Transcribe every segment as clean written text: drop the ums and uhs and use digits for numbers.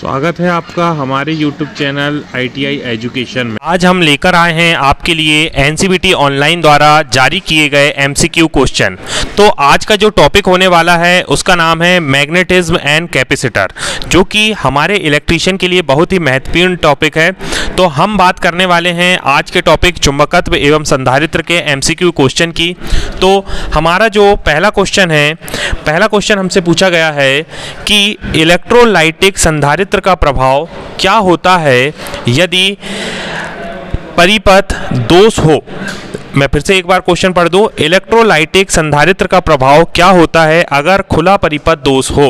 स्वागत है आपका हमारे YouTube चैनल ITI एजुकेशन में। आज हम लेकर आए हैं आपके लिए NCBT ऑनलाइन द्वारा जारी किए गए MCQ क्वेश्चन। तो आज का जो टॉपिक होने वाला है उसका नाम है मैग्नेटिज्म एंड कैपेसिटर, जो कि हमारे इलेक्ट्रीशियन के लिए बहुत ही महत्वपूर्ण टॉपिक है। तो हम बात करने वाले हैं आज के टॉपिक चुंबकत्व एवं संधारित्र के MCQ क्वेश्चन की। तो हमारा जो पहला क्वेश्चन हमसे पूछा गया है कि इलेक्ट्रोलाइटिक संधारित्र का प्रभाव क्या होता है यदि परिपथ दोष हो। मैं फिर से एक बार क्वेश्चन पढ़ दूं, इलेक्ट्रोलाइटिक संधारित्र का प्रभाव क्या होता है अगर खुला परिपथ दोष हो।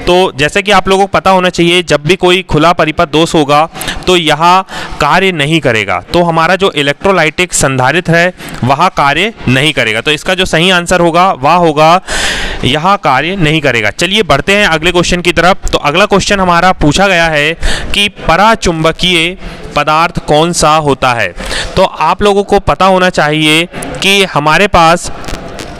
तो जैसे कि आप लोगों को पता होना चाहिए, जब भी कोई खुला परिपथ दोष होगा तो यह कार्य नहीं करेगा। तो हमारा जो इलेक्ट्रोलाइटिक संधारित्र है वह कार्य नहीं करेगा। तो इसका जो सही आंसर होगा वह होगा यह कार्य नहीं करेगा। चलिए बढ़ते हैं अगले क्वेश्चन की तरफ। तो अगला क्वेश्चन हमारा पूछा गया है कि पराचुंबकीय पदार्थ कौन सा होता है। तो आप लोगों को पता होना चाहिए कि हमारे पास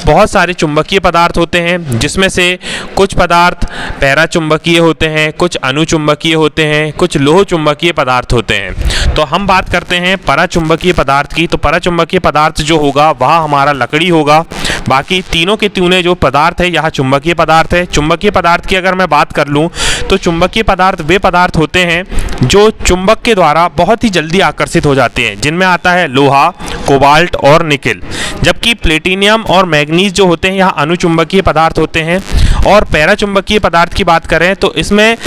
बहुत सारे चुंबकीय पदार्थ होते हैं, जिसमें से कुछ पदार्थ पैराचुंबकीय होते हैं, कुछ अनुचुंबकीय होते हैं, कुछ लोह चुंबकीय पदार्थ होते हैं। तो हम बात करते हैं पराचुंबकीय पदार्थ की। तो पराचुंबकीय पदार्थ जो होगा वह हमारा लकड़ी होगा। बाकी तीनों के तीनों जो पदार्थ है यह चुंबकीय पदार्थ है। चुंबकीय पदार्थ की अगर मैं बात कर लूँ तो चुंबकीय पदार्थ वे पदार्थ होते हैं जो चुंबक के द्वारा बहुत ही जल्दी आकर्षित हो जाते हैं, जिनमें आता है लोहा, कोबाल्ट और निकेल। जबकि प्लेटिनियम और मैग्नीज जो होते हैं यह अनुचुंबकीय पदार्थ होते हैं। और पैराचुंबकीय पदार्थ की बात करें तो इसमें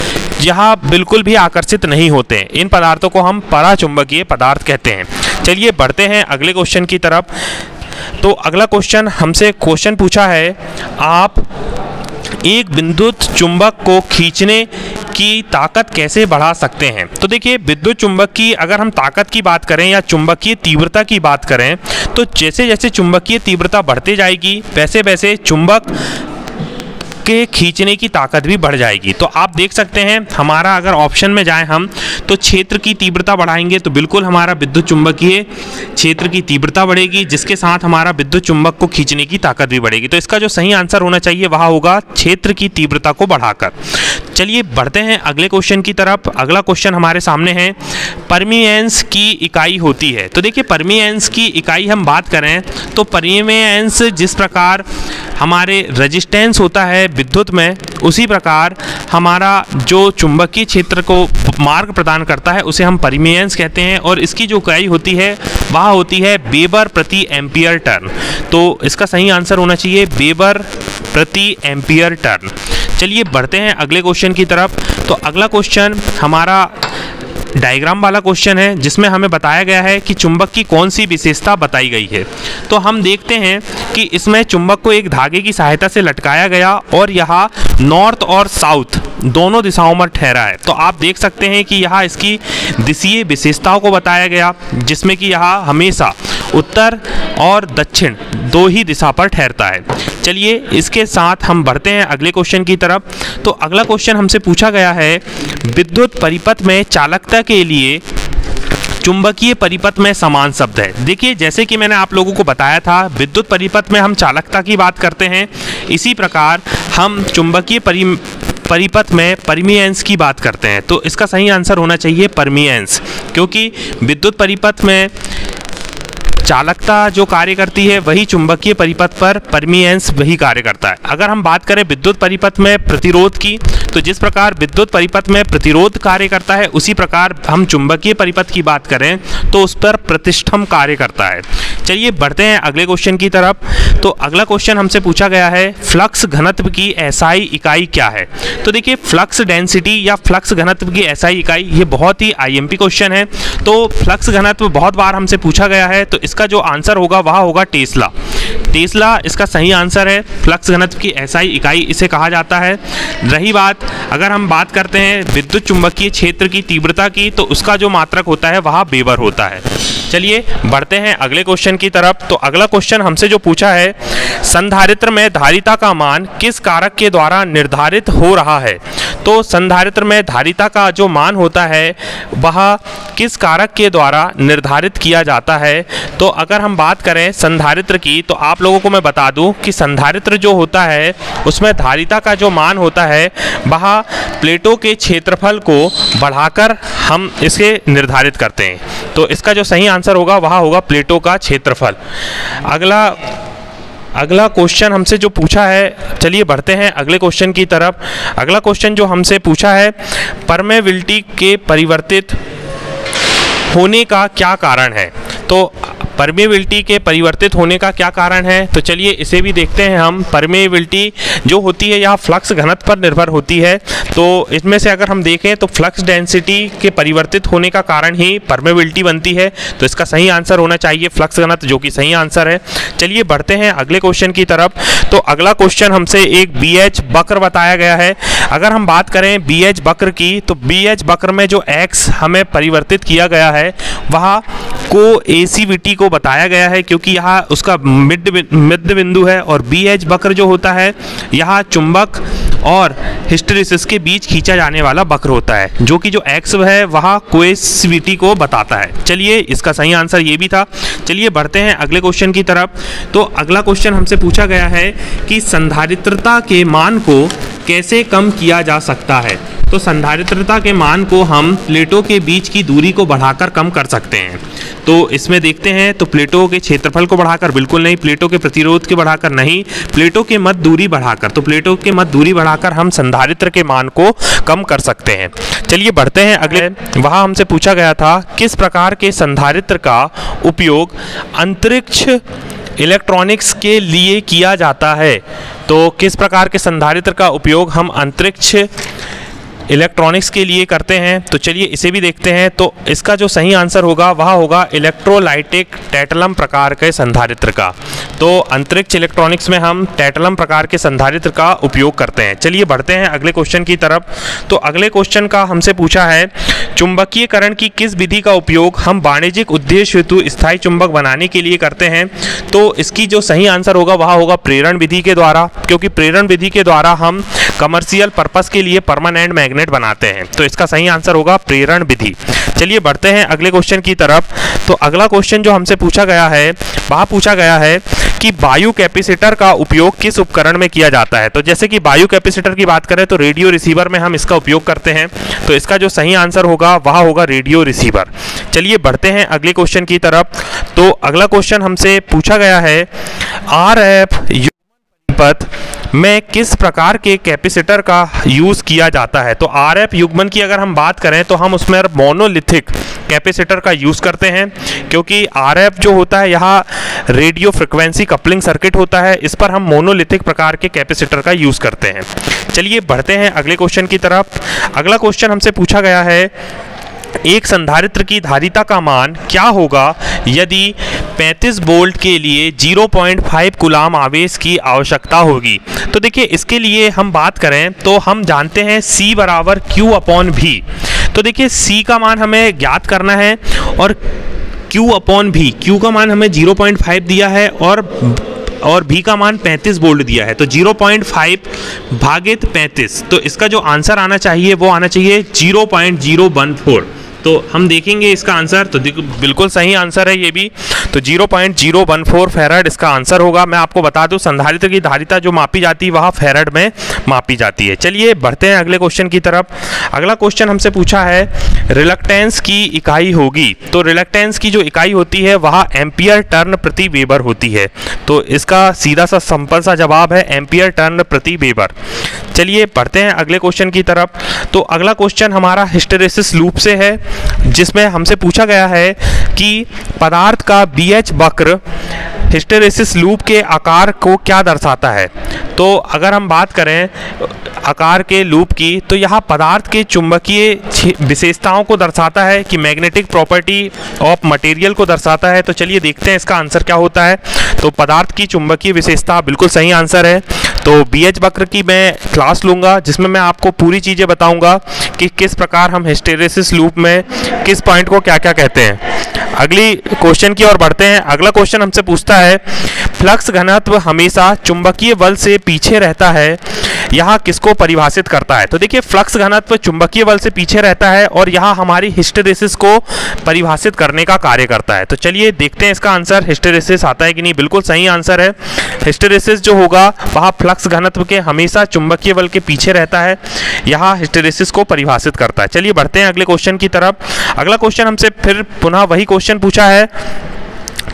यह बिल्कुल भी आकर्षित नहीं होते हैं। इन पदार्थों को हम पराचुंबकीय पदार्थ कहते हैं। चलिए बढ़ते हैं अगले क्वेश्चन की तरफ। तो अगला क्वेश्चन हमसे पूछा है, आप एक विद्युत चुंबक को खींचने की ताकत कैसे बढ़ा सकते हैं। तो देखिए, विद्युत चुंबक की अगर हम ताकत की बात करें या चुंबकीय तीव्रता की बात करें तो जैसे जैसे चुंबकीय तीव्रता बढ़ती जाएगी वैसे वैसे चुंबक के खींचने की ताकत भी बढ़ जाएगी। तो आप देख सकते हैं, हमारा अगर ऑप्शन में जाएं हम तो क्षेत्र की तीव्रता बढ़ाएंगे तो बिल्कुल हमारा विद्युत चुंबकीय क्षेत्र की तीव्रता बढ़ेगी, जिसके साथ हमारा विद्युत चुंबक को खींचने की ताकत भी बढ़ेगी। तो इसका जो सही आंसर होना चाहिए वह होगा क्षेत्र की तीव्रता को बढ़ाकर। चलिए बढ़ते हैं अगले क्वेश्चन की तरफ। अगला क्वेश्चन हमारे सामने है, परमीएंस की इकाई होती है। तो देखिए, परमीएंस की इकाई हम बात करें तो परमीएंस जिस प्रकार हमारे रेजिस्टेंस होता है विद्युत में, उसी प्रकार हमारा जो चुंबकीय क्षेत्र को मार्ग प्रदान करता है उसे हम परमीएंस कहते हैं। और इसकी जो इकाई होती है वह होती है वेबर प्रति एम्पियर टर्न। तो इसका सही आंसर होना चाहिए वेबर प्रति एम्पियर टर्न। चलिए बढ़ते हैं अगले क्वेश्चन की तरफ। तो अगला क्वेश्चन हमारा डायग्राम वाला क्वेश्चन है, जिसमें हमें बताया गया है कि चुंबक की कौन सी विशेषता बताई गई है। तो हम देखते हैं कि इसमें चुंबक को एक धागे की सहायता से लटकाया गया और यह नॉर्थ और साउथ दोनों दिशाओं में ठहरा है। तो आप देख सकते हैं कि यह इसकी दिशीय विशेषताओं को बताया गया, जिसमें कि यह हमेशा उत्तर और दक्षिण दो ही दिशा पर ठहरता है। चलिए इसके साथ हम बढ़ते हैं अगले क्वेश्चन की तरफ। तो अगला क्वेश्चन हमसे पूछा गया है, विद्युत परिपथ में चालकता के लिए चुंबकीय परिपथ में समान शब्द है। देखिए, जैसे कि मैंने आप लोगों को बताया था, विद्युत परिपथ में हम चालकता की बात करते हैं, इसी प्रकार हम चुंबकीय परिपथ में परमीएंस की बात करते हैं। तो इसका सही आंसर होना चाहिए परमीएंस, क्योंकि विद्युत परिपथ में चालकता जो कार्य करती है वही चुंबकीय परिपथ पर परमीएंस वही कार्य करता है। अगर हम बात करें विद्युत परिपथ में प्रतिरोध की, तो जिस प्रकार विद्युत परिपथ में प्रतिरोध कार्य करता है उसी प्रकार हम चुंबकीय परिपथ की बात करें तो उस पर प्रतिष्ठम कार्य करता है। चलिए बढ़ते हैं अगले क्वेश्चन की तरफ। तो अगला क्वेश्चन हमसे पूछा गया है, फ्लक्स घनत्व की एसआई इकाई क्या है। तो देखिए, फ्लक्स डेंसिटी या फ्लक्स घनत्व की एसआई इकाई, ये बहुत ही आईएमपी क्वेश्चन है। तो फ्लक्स घनत्व बहुत बार हमसे पूछा गया है, तो इसका जो आंसर होगा वह होगा टेस्ला। टेस्ला इसका सही आंसर है। फ्लक्स घनत्व की एसआई इकाई इसे कहा जाता है। रही बात, अगर हम बात करते हैं विद्युत चुंबकीय क्षेत्र की तीव्रता की, तो उसका जो मात्रक होता है वह वेबर होता है। चलिए बढ़ते हैं अगले क्वेश्चन की तरफ। तो अगला क्वेश्चन हमसे जो पूछा है, संधारित्र में धारिता का मान किस कारक के द्वारा निर्धारित हो रहा है। तो संधारित्र में धारिता का जो मान होता है वह किस कारक के द्वारा निर्धारित किया जाता है। तो अगर हम बात करें संधारित्र की, तो आप लोगों को मैं बता दूं कि संधारित्र जो होता है उसमें धारिता का जो मान होता है वह प्लेटों के क्षेत्रफल को बढ़ाकर हम इसे निर्धारित करते हैं। तो इसका जो सही आंसर होगा वह होगा प्लेटों का क्षेत्रफल। अगला क्वेश्चन हमसे जो पूछा है, चलिए बढ़ते हैं अगले क्वेश्चन की तरफ। अगला क्वेश्चन जो हमसे पूछा है, परमेबिलिटी के परिवर्तित होने का क्या कारण है। तो परमेबिलिटी के परिवर्तित होने का क्या कारण है, तो चलिए इसे भी देखते हैं हम। परमेबिलिटी जो होती है यह फ्लक्स घनत्व पर निर्भर होती है। तो इसमें से अगर हम देखें तो फ्लक्स डेंसिटी के परिवर्तित होने का कारण ही परमेबिलिटी बनती है। तो इसका सही आंसर होना चाहिए फ्लक्स घनत्व, जो कि सही आंसर है। चलिए बढ़ते हैं अगले क्वेश्चन की तरफ। तो अगला क्वेश्चन हमसे एक BH वक्र बताया गया है। अगर हम बात करें BH वक्र की, तो BH वक्र में जो x हमें परिवर्तित किया गया है वह को ACVT को बताया गया है, क्योंकि यहाँ उसका मध्य बिंदु है। और BH वक्र जो होता है यहाँ चुंबक और हिस्टैरिसीस के बीच खींचा जाने वाला वक्र होता है, जो कि जो x है वह कोएसिविटी को बताता है। चलिए इसका सही आंसर ये भी था। चलिए बढ़ते हैं अगले क्वेश्चन की तरफ। तो अगला क्वेश्चन हमसे पूछा गया है कि संधारित्रता के मान को कैसे कम किया जा सकता है। तो संधारित्रता के मान को हम प्लेटों के बीच की दूरी को बढ़ाकर कम कर सकते हैं। तो इसमें देखते हैं, तो प्लेटों के क्षेत्रफल को बढ़ाकर बिल्कुल नहीं, प्लेटों के प्रतिरोध के बढ़ाकर नहीं, प्लेटों के मध्य दूरी बढ़ाकर। तो प्लेटों के मध्य दूरी बढ़ाकर हम संधारित्र के मान को कम कर सकते हैं। चलिए बढ़ते हैं अगले। वहाँ हमसे पूछा गया था किस प्रकार के संधारित्र का उपयोग अंतरिक्ष इलेक्ट्रॉनिक्स के लिए किया जाता है। तो किस प्रकार के संधारित्र का उपयोग हम अंतरिक्ष इलेक्ट्रॉनिक्स के लिए करते हैं। तो चलिए इसे भी देखते हैं। तो इसका जो सही आंसर होगा वह होगा इलेक्ट्रोलाइटिक टैटलम प्रकार के संधारित्र का। तो अंतरिक्ष इलेक्ट्रॉनिक्स में हम टैटलम प्रकार के संधारित्र का उपयोग करते हैं। चलिए बढ़ते हैं अगले क्वेश्चन की तरफ। तो अगले क्वेश्चन का हमसे पूछा है चुंबकीयकरण की किस विधि का उपयोग हम वाणिज्यिक उद्देश्य हेतु स्थायी चुंबक बनाने के लिए करते हैं। तो इसकी जो सही आंसर होगा वह होगा प्रेरण विधि के द्वारा, क्योंकि प्रेरण विधि के द्वारा हम कमर्शियल पर्पस के लिए परमानेंट मैग्नेट बनाते हैं। तो इसका सही आंसर होगा प्रेरण विधि। चलिए बढ़ते हैं अगले क्वेश्चन की तरफ। तो अगला क्वेश्चन जो हमसे पूछा गया है वह पूछा गया है कि वायु कैपेसिटर का उपयोग किस उपकरण में किया जाता है। तो जैसे कि वायु कैपेसिटर की बात करें तो रेडियो रिसीवर में हम इसका उपयोग करते हैं। तो इसका जो सही आंसर होगा वह होगा रेडियो रिसीवर। चलिए बढ़ते हैं अगले क्वेश्चन की तरफ। तो अगला क्वेश्चन हमसे पूछा गया है RF युग्मन में किस प्रकार के कैपेसिटर का यूज़ किया जाता है। तो RF युग्मन की अगर हम बात करें तो हम उसमें मोनोलिथिक कैपेसिटर का यूज़ करते हैं, क्योंकि RF जो होता है यहाँ रेडियो फ्रिक्वेंसी कपलिंग सर्किट होता है, इस पर हम मोनोलिथिक प्रकार के कैपेसिटर का यूज़ करते हैं। चलिए बढ़ते हैं अगले क्वेश्चन की तरफ। अगला क्वेश्चन हमसे पूछा गया है एक संधारित्र की धारिता का मान क्या होगा यदि 35 वोल्ट के लिए 0.5 कूलाम आवेश की आवश्यकता होगी। तो देखिए इसके लिए हम बात करें तो हम जानते हैं C बराबर Q/V। तो देखिए C का मान हमें ज्ञात करना है और Q/V, Q का मान हमें 0.5 दिया है और V का मान 35 वोल्ट दिया है। तो 0.5 भागित 35, तो इसका जो आंसर आना चाहिए वो आना चाहिए 0.014। तो हम देखेंगे इसका आंसर, तो बिल्कुल सही आंसर है ये भी। तो 0.014 फैराड इसका आंसर होगा। मैं आपको बता दूं संधारित्र की धारिता जो मापी जाती है वह फैराड में मापी जाती है। चलिए बढ़ते हैं अगले क्वेश्चन की तरफ। अगला क्वेश्चन हमसे पूछा है रिलक्टेंस की इकाई होगी। तो रिलक्टेंस की जो इकाई होती है वह एम्पियर टर्न प्रति वेबर होती है। तो इसका सीधा सा सिंपल सा जवाब है एम्पियर टर्न प्रति वेबर। चलिए बढ़ते हैं अगले क्वेश्चन की तरफ। तो अगला क्वेश्चन हमारा हिस्टैरिसीस लूप से है, जिसमें हमसे पूछा गया है कि पदार्थ का BH वक्र हिस्टैरिसीस लूप के आकार को क्या दर्शाता है। तो अगर हम बात करें आकार के लूप की, तो यहाँ पदार्थ के चुंबकीय विशेषताओं को दर्शाता है कि मैग्नेटिक प्रॉपर्टी ऑफ मटेरियल को दर्शाता है। तो चलिए देखते हैं इसका आंसर क्या होता है। तो पदार्थ की चुंबकीय विशेषता बिल्कुल सही आंसर है। तो BH वक्र की मैं क्लास लूँगा जिसमें मैं आपको पूरी चीज़ें बताऊँगा कि किस प्रकार हम हिस्टैरिसीस लूप में किस पॉइंट को क्या क्या कहते हैं। अगली क्वेश्चन की ओर बढ़ते हैं। अगला क्वेश्चन हमसे पूछता है फ्लक्स घनत्व हमेशा चुंबकीय बल से पीछे रहता है, यह किसको परिभाषित करता है? तो देखिए फ्लक्स घनत्व चुंबकीय बल से पीछे रहता है और यह हमारी हिस्टैरिसीस को परिभाषित करने का कार्य करता है। तो चलिए देखते हैं इसका आंसर, हिस्टैरिसीस आता है कि नहीं। बिल्कुल सही आंसर है। हिस्टैरिसीस जो होगा वह फ्लक्स घनत्व के हमेशा चुंबकीय बल के पीछे रहता है, यह हिस्टैरिसीस को परिभाषित करता है। चलिए बढ़ते हैं अगले क्वेश्चन की तरफ। अगला क्वेश्चन हमसे फिर पुनः वही क्वेश्चन पूछा है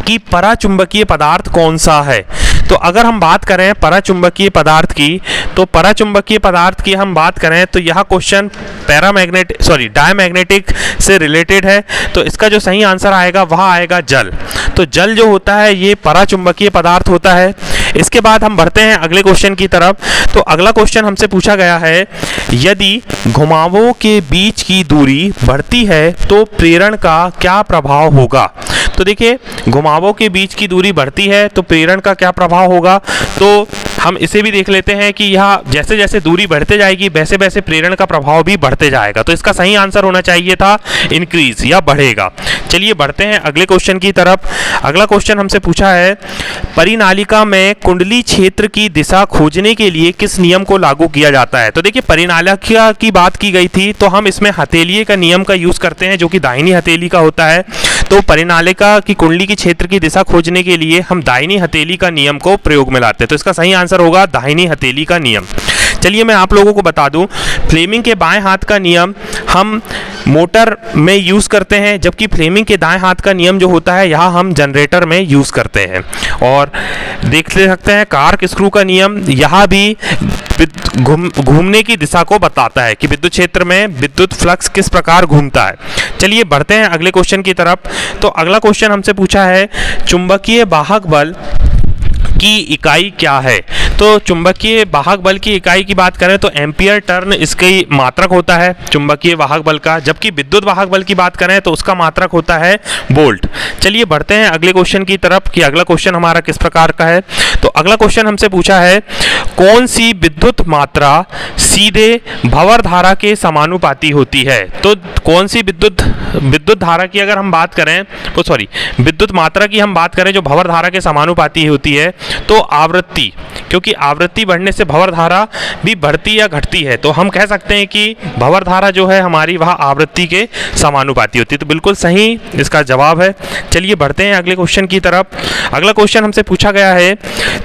कि पराचुंबकीय पदार्थ कौन सा है। तो अगर हम बात करें पराचुंबकीय पदार्थ की, तो पराचुंबकीय पदार्थ की हम बात करें तो यह क्वेश्चन डायमैग्नेटिक से रिलेटेड है। तो इसका जो सही आंसर आएगा वह आएगा जल। तो जल जो होता है ये पराचुंबकीय पदार्थ होता है। इसके बाद हम बढ़ते हैं अगले क्वेश्चन की तरफ। तो अगला क्वेश्चन हमसे पूछा गया है, यदि घुमावों के बीच की दूरी बढ़ती है तो प्रेरण का क्या प्रभाव होगा? तो देखिए घुमावों के बीच की दूरी बढ़ती है तो प्रेरण का क्या प्रभाव होगा। तो हम इसे भी देख लेते हैं कि यह जैसे जैसे दूरी बढ़ते जाएगी वैसे वैसे प्रेरण का प्रभाव भी बढ़ते जाएगा। तो इसका सही आंसर होना चाहिए था इंक्रीज या बढ़ेगा। चलिए बढ़ते हैं अगले क्वेश्चन की तरफ। अगला क्वेश्चन हमसे पूछा है, परिनालिका में कुंडली क्षेत्र की दिशा खोजने के लिए किस नियम को लागू किया जाता है? तो देखिए परिनालिका की बात की गई थी तो हम इसमें हथेलिये का नियम का यूज करते हैं जो कि दाहिनी हथेली का होता है। तो परिनालिका की कुंडली की क्षेत्र की दिशा खोजने के लिए हम दाहिनी हथेली का नियम को प्रयोग में लाते हैं। तो इसका सही आंसर होगा दाहिनी हथेली का नियम। चलिए मैं आप लोगों को बता दूं, फ्लेमिंग के बाएं हाथ का नियम हम मोटर में यूज करते हैं, जबकि फ्लेमिंग के दाएं हाथ का नियम जो होता है यह हम जनरेटर में यूज करते हैं। और देख सकते हैं कार्क स्क्रू का नियम, यह भी घूमने की दिशा को बताता है कि विद्युत क्षेत्र में विद्युत फ्लक्स किस प्रकार घूमता है। चलिए बढ़ते हैं अगले क्वेश्चन की तरफ। तो अगला क्वेश्चन हमसे पूछा है, चुंबकीय वाहक बल की इकाई क्या है? तो चुंबकीय वाहक बल की इकाई की बात करें तो एम्पियर टर्न इसकी मात्रक होता है चुंबकीय वाहक बल का, जबकि विद्युत वाहक बल की बात करें तो उसका मात्रक होता है वोल्ट। चलिए बढ़ते हैं अगले क्वेश्चन की तरफ कि अगला क्वेश्चन हमारा किस प्रकार का है। तो अगला क्वेश्चन हमसे पूछा है, कौन सी विद्युत मात्रा सीधे भंवर धारा के समानुपाती होती है? तो कौन सी विद्युत धारा की अगर हम बात करें तो विद्युत मात्रा की हम बात करें जो भंवर धारा के समानुपाती होती है, तो आवृत्ति, क्योंकि आवृत्ति बढ़ने से भंवर धारा भी बढ़ती या घटती है, तो हम कह सकते हैं कि भंवर धारा जो है हमारी वह आवृत्ति के समानुपाती होती है। तो बिल्कुल सही इसका जवाब है। चलिए बढ़ते हैं अगले क्वेश्चन की तरफ। अगला क्वेश्चन हमसे पूछा गया है,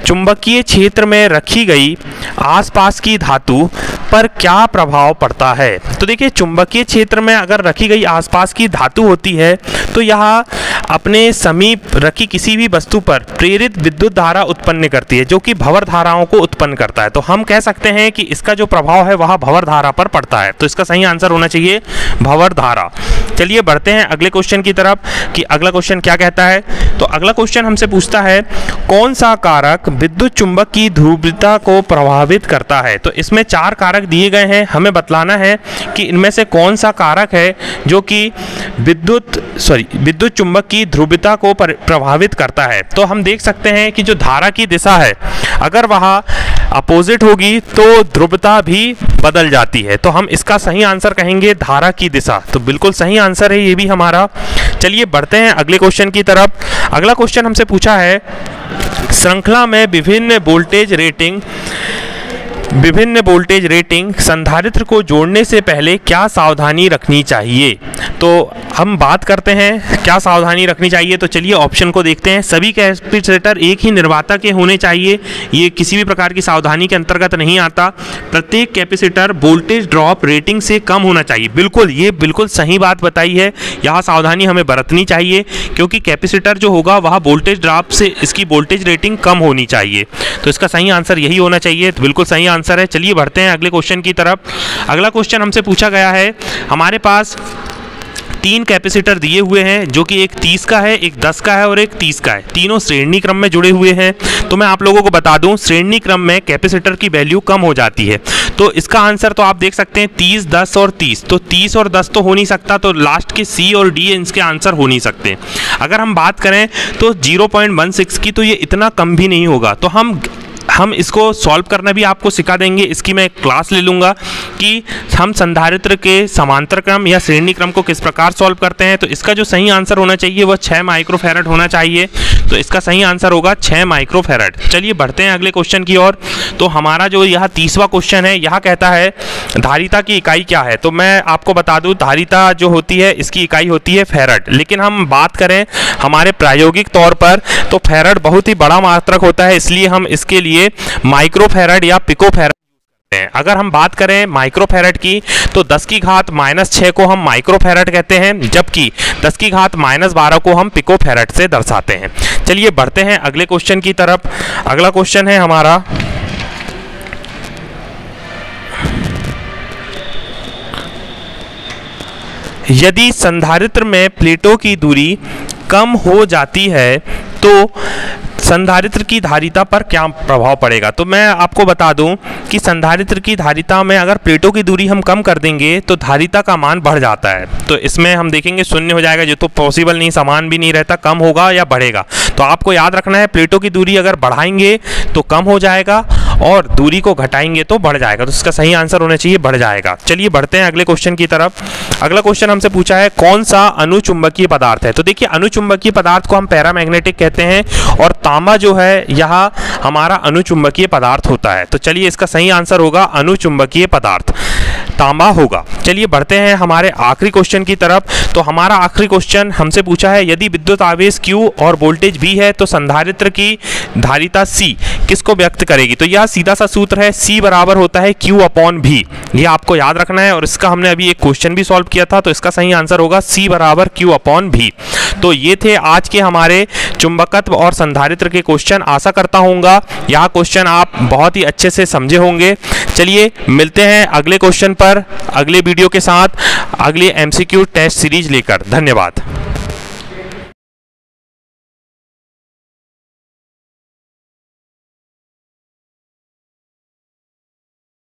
चुंबकीय क्षेत्र में रखी गई आसपास की धातु पर क्या प्रभाव पड़ता है? तो देखिए चुंबकीय क्षेत्र में अगर रखी गई आसपास की धातु होती है तो यह अपने समीप रखी किसी भी वस्तु पर प्रेरित विद्युत धारा उत्पन्न करती है जो कि भंवर धाराओं को उत्पन्न करता है। तो हम कह सकते हैं कि इसका जो प्रभाव है वह भंवर धारा पर पड़ता है। तो इसका सही आंसर होना चाहिए भंवर धारा। चलिए बढ़ते हैं अगले क्वेश्चन की तरफ कि अगला क्वेश्चन क्या कहता है। तो अगला क्वेश्चन हमसे पूछता है, कौन सा कारक विद्युत चुंबक की ध्रुवीयता को प्रभावित करता है? तो इसमें 4 कारक दिए गए हैं, हमें बतलाना है कि इनमें से कौन सा कारक है जो कि विद्युत चुंबक की ध्रुवीयता को प्रभावित करता है। तो हम देख सकते हैं कि जो धारा की दिशा है अगर वह अपोजिट होगी तो ध्रुवीयता भी बदल जाती है। तो हम इसका सही आंसर कहेंगे धारा की दिशा। तो बिल्कुल सही आंसर है ये भी हमारा। चलिए बढ़ते हैं अगले क्वेश्चन की तरफ। अगला क्वेश्चन हमसे पूछा है, श्रृंखला में विभिन्न वोल्टेज रेटिंग संधारित्र को जोड़ने से पहले क्या सावधानी रखनी चाहिए? तो हम बात करते हैं क्या सावधानी रखनी चाहिए। तो चलिए ऑप्शन को देखते हैं। सभी कैपेसिटर एक ही निर्माता के होने चाहिए, ये किसी भी प्रकार की सावधानी के अंतर्गत नहीं आता। प्रत्येक कैपेसिटर वोल्टेज ड्रॉप रेटिंग से कम होना चाहिए। बिल्कुल ये बिल्कुल सही बात बताई है, यहाँ सावधानी हमें बरतनी चाहिए क्योंकि कैपेसिटर जो होगा वह वोल्टेज ड्रॉप से इसकी वोल्टेज रेटिंग कम होनी चाहिए। तो इसका सही आंसर यही होना चाहिए। तो बिल्कुल सही आंसर है। चलिए बढ़ते हैं अगले क्वेश्चन की तरफ। अगला क्वेश्चन हमसे पूछा गया है, हमारे पास 3 कैपेसिटर दिए हुए हैं जो कि एक 30 का है, एक 10 का है और एक 30 का है। तीनों श्रेणी क्रम में जुड़े हुए हैं। तो मैं आप लोगों को बता दूं श्रेणी क्रम में कैपेसिटर की वैल्यू कम हो जाती है। तो इसका आंसर तो आप देख सकते हैं 30, 10 और 30। तो 30 और 10 तो हो नहीं सकता, तो लास्ट के सी और डी इसके आंसर हो नहीं सकते। अगर हम बात करें तो 0.16 की, तो ये इतना कम भी नहीं होगा। तो हम इसको सॉल्व करना भी आपको सिखा देंगे। इसकी मैं क्लास ले लूँगा कि हम संधारित्र के समांतर क्रम या श्रेणी क्रम को किस प्रकार सॉल्व करते हैं। तो इसका जो सही आंसर होना चाहिए वह 6 माइक्रोफैरड होना चाहिए, तो इसका सही आंसर होगा 6 माइक्रोफैरड। चलिए बढ़ते हैं अगले क्वेश्चन की ओर। तो हमारा जो यह 30वां क्वेश्चन है, यह कहता है धारिता की इकाई क्या है। तो मैं आपको बता दूं, धारिता जो होती है इसकी इकाई होती है फैरड, लेकिन हम बात करें हमारे प्रायोगिक तौर पर तो फैरड बहुत ही बड़ा मात्रक होता है, इसलिए हम इसके लिए माइक्रोफैरड या पिकोफैरड। अगर हम बात करें माइक्रोफैरड की तो 10 की घात -6 को हम माइक्रोफैरड कहते हैं, जबकि 10 की घात -12 को हम पिकोफैरड से दर्शाते हैं। चलिए बढ़ते हैं अगले क्वेश्चन की तरफ। अगला क्वेश्चन है हमारा, यदि संधारित्र में प्लेटों की दूरी कम हो जाती है तो संधारित्र की धारिता पर क्या प्रभाव पड़ेगा। तो मैं आपको बता दूं कि संधारित्र की धारिता में अगर प्लेटों की दूरी हम कम कर देंगे तो धारिता का मान बढ़ जाता है। तो इसमें हम देखेंगे शून्य हो जाएगा, जो तो पॉसिबल नहीं, समान भी नहीं रहता, कम होगा या बढ़ेगा। तो आपको याद रखना है प्लेटों की दूरी अगर बढ़ाएंगे तो कम हो जाएगा और दूरी को घटाएंगे तो बढ़ जाएगा। तो इसका सही आंसर होना चाहिए बढ़ जाएगा। चलिए बढ़ते हैं अगले क्वेश्चन की तरफ। अगला क्वेश्चन हमसे पूछा है कौन सा अनुचुंबकीय पदार्थ है। तो देखिए अनुचुंबकीय पदार्थ को हम पैरामैग्नेटिक कहते हैं और तांबा जो है यह हमारा अनुचुंबकीय पदार्थ होता है। तो चलिए इसका सही आंसर होगा अनुचुंबकीय पदार्थ तांबा होगा। चलिए बढ़ते हैं हमारे आखिरी क्वेश्चन की तरफ। तो हमारा आखिरी क्वेश्चन हमसे पूछा है यदि विद्युत आवेश Q और वोल्टेज V है तो संधारित्र की धारिता C किसको व्यक्त करेगी। तो यह सीधा सा सूत्र है, C बराबर होता है Q/V। ये आपको याद रखना है और इसका हमने अभी एक क्वेश्चन भी सॉल्व किया था। तो इसका सही आंसर होगा C बराबर Q/V। तो ये थे आज के हमारे चुंबकत्व और संधारित्र के क्वेश्चन। आशा करता हूँगा यह क्वेश्चन आप बहुत ही अच्छे से समझे होंगे। चलिए मिलते हैं अगले क्वेश्चन पर अगले वीडियो के साथ, अगली MCQ टेस्ट सीरीज लेकर। धन्यवाद।